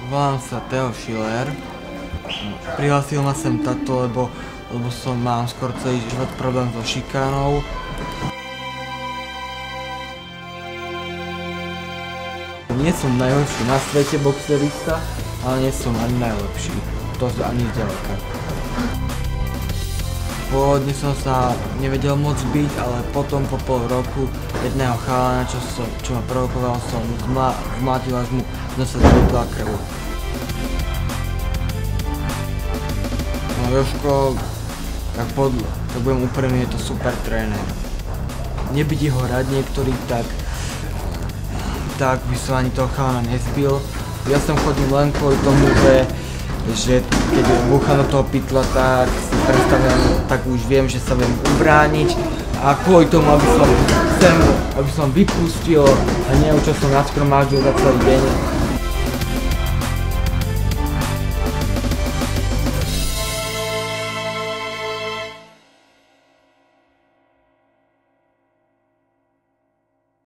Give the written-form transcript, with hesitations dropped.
Volám sa Theo Schiller. Prihlásil ma sem tato, lebo mám skoro celý život problém so šikánou. Nie som najlepší na svete boxerista, ale nie som ani najlepší. To ani zďaleka. Pôvodne som sa nevedel moc byť, ale potom po pol roku jedného chalana, čo ma provokoval, som zmlátil, až mu sa zrútla krv. No Jožko, tak budem úprimný, je to super tréner. Nebyť ho rád niektorý, tak by som ani toho chalana nezbil. Ja som chodil len kvôli tomu, že keď búcham do toho pytla, tak si predstavím, tak už viem, že sa viem ubrániť a kvôli tomu, aby som vypustil a neučil som na skromáždil za celý deň.